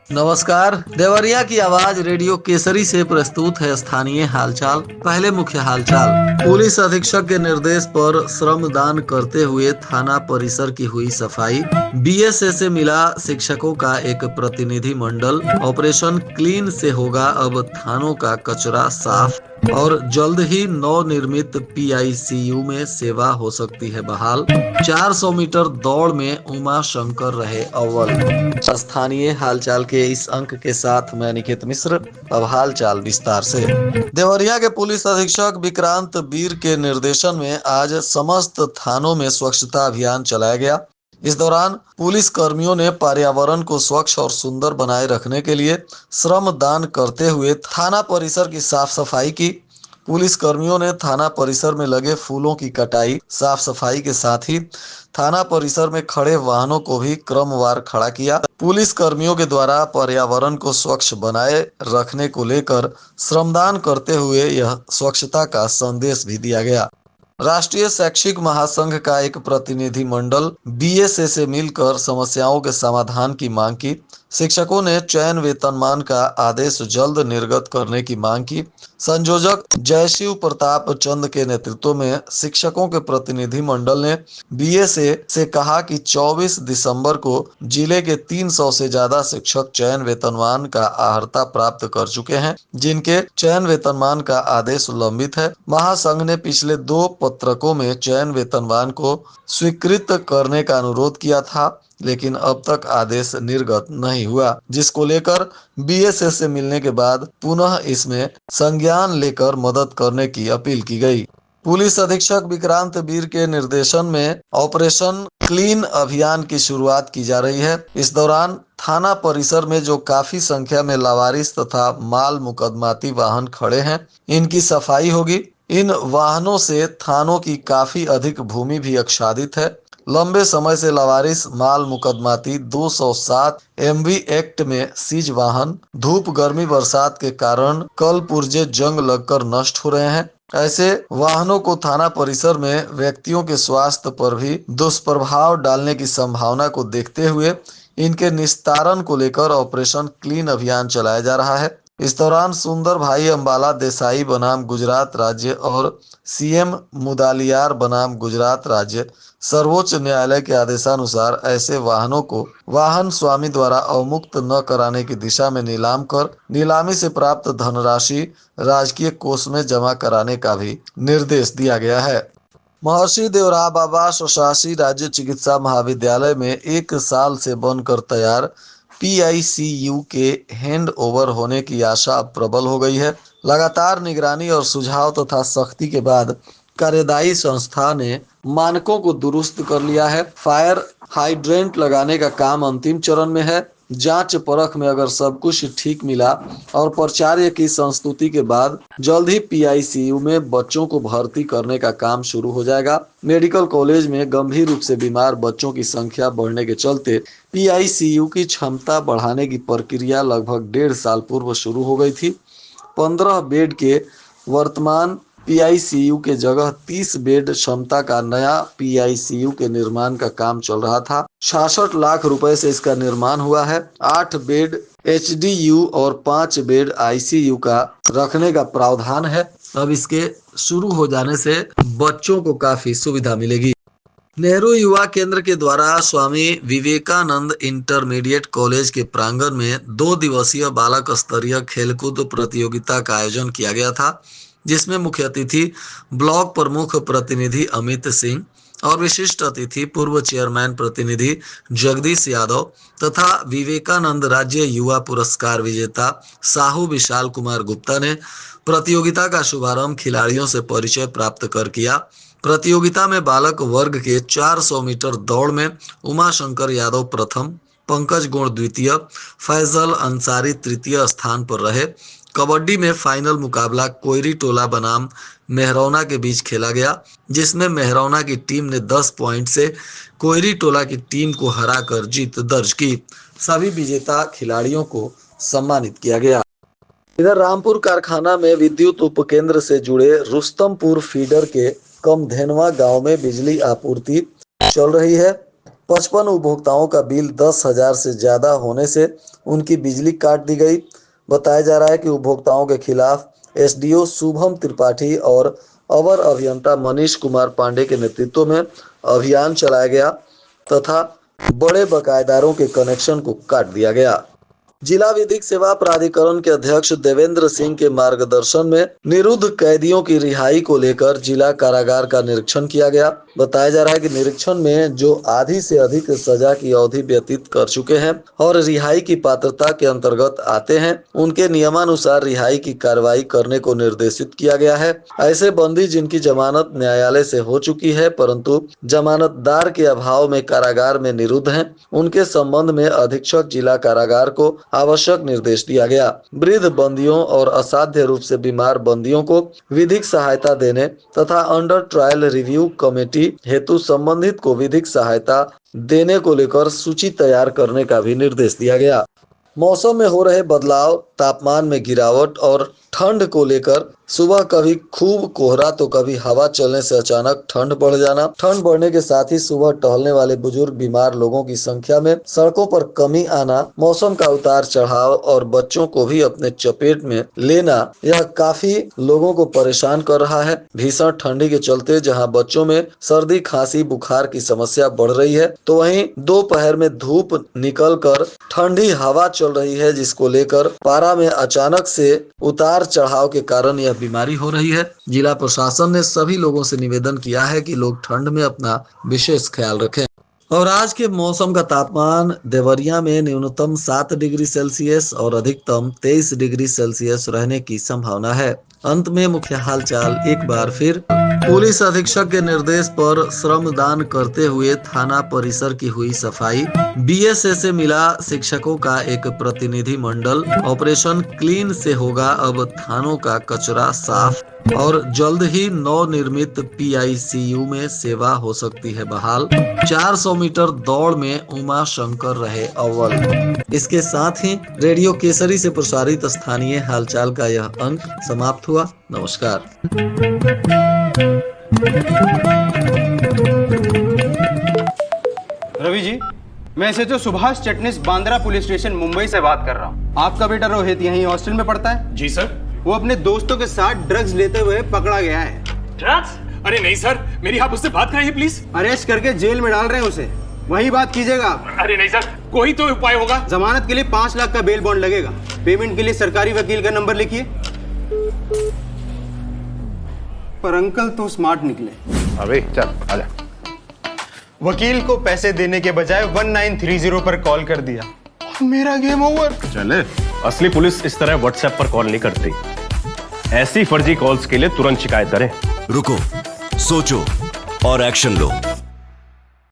नमस्कार। देवरिया की आवाज रेडियो केसरी से प्रस्तुत है स्थानीय हालचाल। पहले मुख्य हालचाल। पुलिस अधीक्षक के निर्देश पर श्रमदान करते हुए थाना परिसर की हुई सफाई। बीएसए से मिला शिक्षकों का एक प्रतिनिधि मंडल। ऑपरेशन क्लीन से होगा अब थानों का कचरा साफ। और जल्द ही नवनिर्मित पीआईसीयू में सेवा हो सकती है बहाल। 400 मीटर दौड़ में उमा शंकर रहे अव्वल। स्थानीय हालचाल के इस अंक के साथ मैं निकेत मिश्र। अब हालचाल विस्तार से। देवरिया के पुलिस अधीक्षक विक्रांत वीर के निर्देशन में आज समस्त थानों में स्वच्छता अभियान चलाया गया। इस दौरान पुलिस कर्मियों ने पर्यावरण को स्वच्छ और सुंदर बनाए रखने के लिए श्रम दान करते हुए थाना परिसर की साफ सफाई की। पुलिस कर्मियों ने थाना परिसर में लगे फूलों की कटाई, साफ सफाई के साथ ही थाना परिसर में खड़े वाहनों को भी क्रमवार खड़ा किया। पुलिस कर्मियों के द्वारा पर्यावरण को स्वच्छ बनाए रखने को लेकर श्रमदान करते हुए यह स्वच्छता का संदेश भी दिया गया। राष्ट्रीय शैक्षिक महासंघ का एक प्रतिनिधि मंडल बीएसए से मिलकर समस्याओं के समाधान की मांग की। शिक्षकों ने चयन वेतनमान का आदेश जल्द निर्गत करने की मांग की। संयोजक जयशिव प्रताप चंद के नेतृत्व में शिक्षकों के प्रतिनिधि मंडल ने बीएसए से कहा कि 24 दिसंबर को जिले के 300 से ज्यादा शिक्षक चयन वेतनमान का आहर्ता प्राप्त कर चुके हैं, जिनके चयन वेतनमान का आदेश लंबित है। महासंघ ने पिछले 2 पत्रकों में चयन वेतनमान को स्वीकृत करने का अनुरोध किया था, लेकिन अब तक आदेश निर्गत नहीं हुआ, जिसको लेकर बीएसए से मिलने के बाद पुनः इसमें संज्ञान लेकर मदद करने की अपील की गई। पुलिस अधीक्षक विक्रांत वीर के निर्देशन में ऑपरेशन क्लीन अभियान की शुरुआत की जा रही है। इस दौरान थाना परिसर में जो काफी संख्या में लावारिस तथा माल मुकदमाती वाहन खड़े हैं, इनकी सफाई होगी। इन वाहनों से थानों की काफी अधिक भूमि भी आच्छादित है। लंबे समय से लावारिस माल मुकदमाती 207 एमवी एक्ट में सीज वाहन धूप गर्मी बरसात के कारण कल पुर्जे जंग लगकर नष्ट हो रहे हैं। ऐसे वाहनों को थाना परिसर में व्यक्तियों के स्वास्थ्य पर भी दुष्प्रभाव डालने की संभावना को देखते हुए इनके निस्तारण को लेकर ऑपरेशन क्लीन अभियान चलाया जा रहा है। इस दौरान सुंदर भाई अंबाला देसाई बनाम गुजरात राज्य और सीएम मुदालियार बनाम गुजरात राज्य सर्वोच्च न्यायालय के आदेशानुसार ऐसे वाहनों को वाहन स्वामी द्वारा अवमुक्त न कराने की दिशा में नीलाम कर नीलामी से प्राप्त धनराशि राजकीय कोष में जमा कराने का भी निर्देश दिया गया है। महर्षि देवराय बाबा स्वशासी राज्य चिकित्सा महाविद्यालय में 1 साल से बनकर तैयार पीआईसीयू के हैंड ओवर होने की आशा अब प्रबल हो गई है। लगातार निगरानी और सुझाव तथा सख्ती के बाद कार्यदायी संस्था ने मानकों को दुरुस्त कर लिया है। फायर हाइड्रेंट लगाने का काम अंतिम चरण में है। जांच परख में अगर सब कुछ ठीक मिला और प्राचार्य की संस्तुति के बाद जल्द ही पीआईसीयू में बच्चों को भर्ती करने का काम शुरू हो जाएगा। मेडिकल कॉलेज में गंभीर रूप से बीमार बच्चों की संख्या बढ़ने के चलते पीआईसीयू की क्षमता बढ़ाने की प्रक्रिया लगभग 1.5 साल पूर्व शुरू हो गई थी। 15 बेड के वर्तमान पीआईसीयू के जगह 30 बेड क्षमता का नया पीआईसीयू के निर्माण का काम चल रहा था। 66 लाख रुपए से इसका निर्माण हुआ है। 8 बेड एचडीयू और 5 बेड आईसीयू का रखने का प्रावधान है। अब इसके शुरू हो जाने से बच्चों को काफी सुविधा मिलेगी। नेहरू युवा केंद्र के द्वारा स्वामी विवेकानंद इंटरमीडिएट कॉलेज के प्रांगण में 2 दिवसीय बालक स्तरीय खेलकूद प्रतियोगिता का आयोजन किया गया था, जिसमें मुख्य अतिथि ब्लॉक प्रमुख प्रतिनिधि अमित सिंह और विशिष्ट अतिथि पूर्व चेयरमैन प्रतिनिधि जगदीश यादव तथा विवेकानंद राज्य युवा पुरस्कार विजेता साहू विशाल कुमार गुप्ता ने प्रतियोगिता का शुभारंभ खिलाड़ियों से परिचय प्राप्त कर किया। प्रतियोगिता में बालक वर्ग के 400 मीटर दौड़ में उमा शंकर यादव प्रथम, पंकज गोड़ द्वितीय, फैजल अंसारी तृतीय स्थान पर रहे। कबड्डी में फाइनल मुकाबला कोयरी टोला बनाम मेहरौना के बीच खेला गया, जिसमें मेहरौना की टीम ने 10 पॉइंट से कोयरी टोला की टीम को हराकर जीत दर्ज की। सभी विजेता खिलाड़ियों को सम्मानित किया गया। इधर रामपुर कारखाना में विद्युत उपकेंद्र से जुड़े रुस्तमपुर फीडर के कमधेनवा गांव में बिजली आपूर्ति चल रही है। 55 उपभोक्ताओं का बिल 10,000 से ज्यादा होने से उनकी बिजली काट दी गई। बताया जा रहा है कि उपभोक्ताओं के खिलाफ एसडीओ शुभम त्रिपाठी और अवर अभियंता मनीष कुमार पांडे के नेतृत्व में अभियान चलाया गया तथा बड़े बकायेदारों के कनेक्शन को काट दिया गया। जिला विधिक सेवा प्राधिकरण के अध्यक्ष देवेंद्र सिंह के मार्गदर्शन में निरुद्ध कैदियों की रिहाई को लेकर जिला कारागार का निरीक्षण किया गया। बताया जा रहा है कि निरीक्षण में जो आधी से अधिक सजा की अवधि व्यतीत कर चुके हैं और रिहाई की पात्रता के अंतर्गत आते हैं, उनके नियमानुसार रिहाई की कार्रवाई करने को निर्देशित किया गया है। ऐसे बंदी जिनकी जमानत न्यायालय से हो चुकी है परंतु जमानतदार के अभाव में कारागार में निरुद्ध हैं, उनके संबंध में अधीक्षक जिला कारागार को आवश्यक निर्देश दिया गया। वृद्ध बंदियों और असाध्य रूप से बीमार बंदियों को विधिक सहायता देने तथा अंडर ट्रायल रिव्यू कमेटी हेतु संबंधित को विधिक सहायता देने को लेकर सूची तैयार करने का भी निर्देश दिया गया। मौसम में हो रहे बदलाव, तापमान में गिरावट और ठंड को लेकर सुबह कभी खूब कोहरा तो कभी हवा चलने से अचानक ठंड बढ़ जाना। ठंड बढ़ने के साथ ही सुबह टहलने वाले बुजुर्ग बीमार लोगों की संख्या में सड़कों पर कमी आना, मौसम का उतार चढ़ाव और बच्चों को भी अपने चपेट में लेना, यह काफी लोगों को परेशान कर रहा है। भीषण ठंडी के चलते जहां बच्चों में सर्दी, खांसी, बुखार की समस्या बढ़ रही है तो वहीं दोपहर में धूप निकल कर ठंडी हवा चल रही है, जिसको लेकर पारा में अचानक से उतार चढ़ाव के कारण यह बीमारी हो रही है। जिला प्रशासन ने सभी लोगों से निवेदन किया है कि लोग ठंड में अपना विशेष ख्याल रखें। और आज के मौसम का तापमान देवरिया में न्यूनतम 7 डिग्री सेल्सियस और अधिकतम 23 डिग्री सेल्सियस रहने की संभावना है। अंत में मुख्य हालचाल एक बार फिर। पुलिस अधीक्षक के निर्देश पर श्रमदान करते हुए थाना परिसर की हुई सफाई। बीएसए से मिला शिक्षकों का एक प्रतिनिधि मंडल। ऑपरेशन क्लीन से होगा अब थानों का कचरा साफ। और जल्द ही नवनिर्मित पीआईसीयू में सेवा हो सकती है बहाल। 400 मीटर दौड़ में उमा शंकर रहे अव्वल। इसके साथ ही रेडियो केसरी से प्रसारित स्थानीय हालचाल का यह अंक समाप्त हुआ। नमस्कार। रवि जी, मैं SHO Subhash Chitnis Bandra police station Mumbai से बात कर रहा हूँ। आपका बेटा रोहित यहीं हॉस्टल में पढ़ता है? जी सर। वो अपने दोस्तों के साथ ड्रग्स लेते हुए पकड़ा गया है। ड्रग्स? अरे नहीं सर, मेरी आप उससे बात कराइए प्लीज। अरेस्ट करके जेल में डाल रहे हैं उसे, वही बात कीजिएगा। अरे नहीं सर, कोई तो उपाय होगा। जमानत के लिए 5 लाख का बेल बॉन्ड लगेगा। पेमेंट के लिए सरकारी वकील का नंबर लिखिए। पर अंकल तो स्मार्ट निकले। अबे चल आजा। वकील को पैसे देने के बजाय 1930 पर कॉल कर दिया और मेरा गेम ओवर। चले। असली पुलिस इस तरह व्हाट्सएप पर कॉल नहीं करती। ऐसी फर्जी कॉल्स के लिए तुरंत शिकायत करें। रुको, सोचो और एक्शन लो।